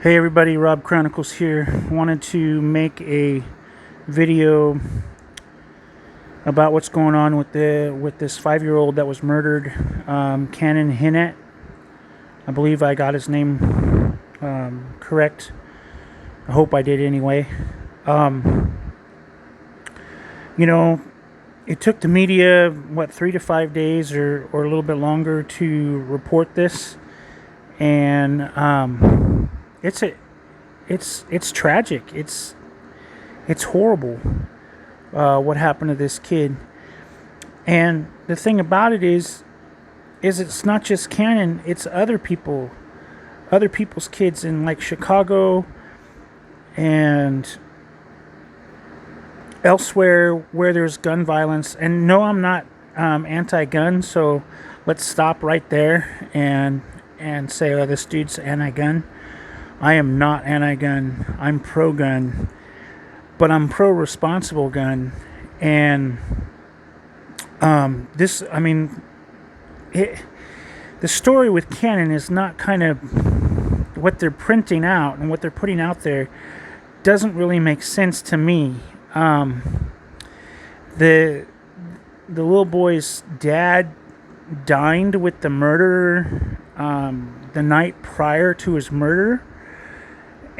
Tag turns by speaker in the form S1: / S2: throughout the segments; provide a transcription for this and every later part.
S1: Hey everybody, Rob Chronicles here. Wanted to make a video about what's going on with this 5-year-old that was murdered, Cannon Hinnat. I believe I got his name correct. I hope I did anyway. Um, you know, it took the media 3 to 5 days or a little bit longer to report this, and it's tragic. It's horrible what happened to this kid. And the thing about it is it's not just Cannon, it's other people's kids in like Chicago and elsewhere where there's gun violence. And no, I'm not anti-gun, so let's stop right there and say, oh, this dude's anti-gun. I am not anti-gun. I'm pro-gun, but I'm pro-responsible gun. And the story with Canon is not kind of what they're printing out and what they're putting out there doesn't really make sense to me. The little boy's dad dined with the murderer the night prior to his murder,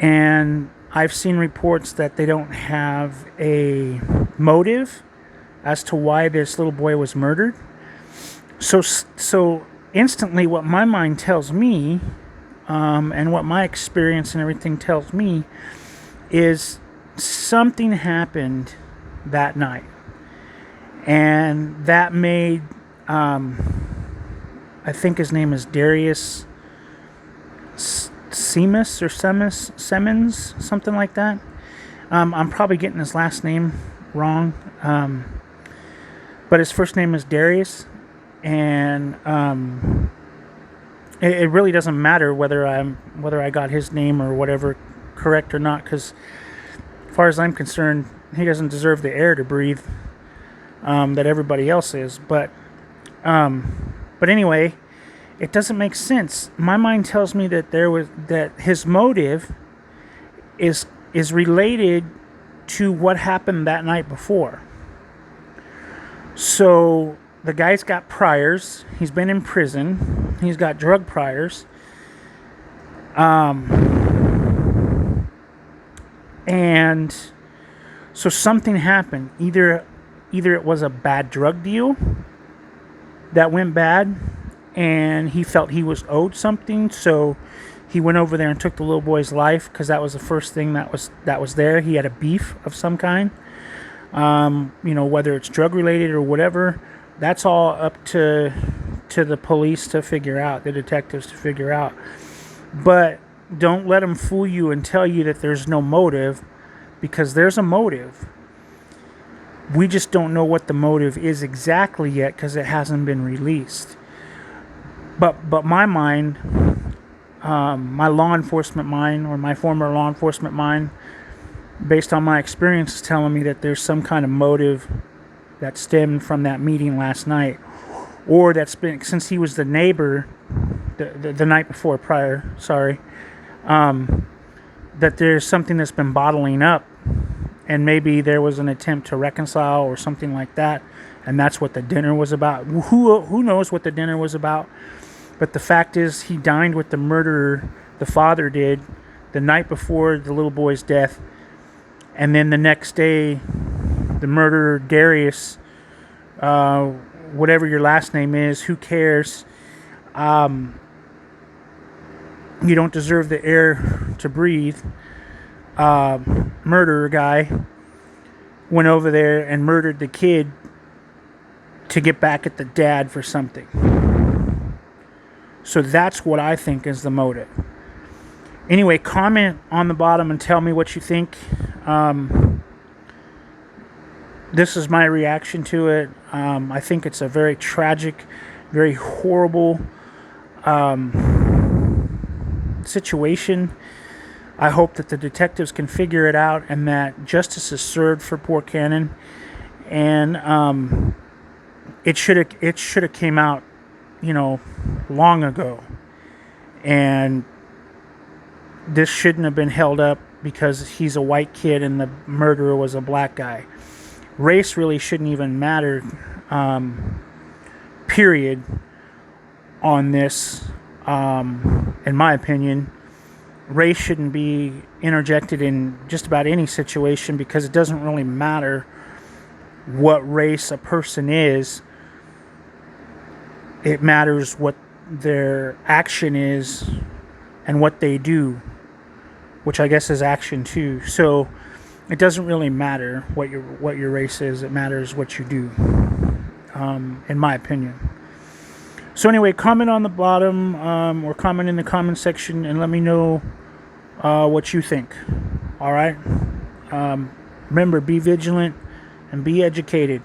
S1: and I've seen reports that they don't have a motive as to why this little boy was murdered. So instantly, what my mind tells me, and what my experience and everything tells me, is something happened that night, and that made I think his name is Darius Simmons, something like that. I'm probably getting his last name wrong, but his first name is Darius, and it really doesn't matter whether I got his name or whatever correct or not, because as far as I'm concerned, he doesn't deserve the air to breathe that everybody else is. But anyway, it doesn't make sense. My mind tells me that his motive is related to what happened that night before. So the guy's got priors. He's been in prison. He's got drug priors. And so something happened. Either it was a bad drug deal that went bad, and he felt he was owed something, so he went over there and took the little boy's life because that was the first thing that was there. He had a beef of some kind, whether it's drug related or whatever. That's all up to the police to figure out, the detectives to figure out. But don't let them fool you and tell you that there's no motive, because there's a motive. We just don't know what the motive is exactly yet because it hasn't been released. But my mind, my law enforcement mind, or my former law enforcement mind, based on my experience, is telling me that there's some kind of motive that stemmed from that meeting last night, or that's been, since he was the neighbor the night before prior, that there's something that's been bottling up, and maybe there was an attempt to reconcile or something like that, and that's what the dinner was about. Who knows what the dinner was about? But the fact is, he dined with the murderer, the father did, the night before the little boy's death, and then the next day, the murderer, Darius, whatever your last name is, who cares? You don't deserve the air to breathe. Murderer guy went over there and murdered the kid to get back at the dad for something. So that's what I think is the motive. Anyway, comment on the bottom and tell me what you think. This is my reaction to it. I think it's a very tragic, very horrible situation. I hope that the detectives can figure it out and that justice is served for poor Cannon. And it should have came out, long ago. And this shouldn't have been held up because he's a white kid and the murderer was a black guy. Race really shouldn't even matter, period, on this, in my opinion. Race shouldn't be interjected in just about any situation because it doesn't really matter what race a person is. It matters what their action is and what they do, which I guess is action too. So it doesn't really matter what your race is. It matters what you do, in my opinion. So anyway, comment on the bottom, or comment in the comment section and let me know what you think. All right. Remember, be vigilant and be educated.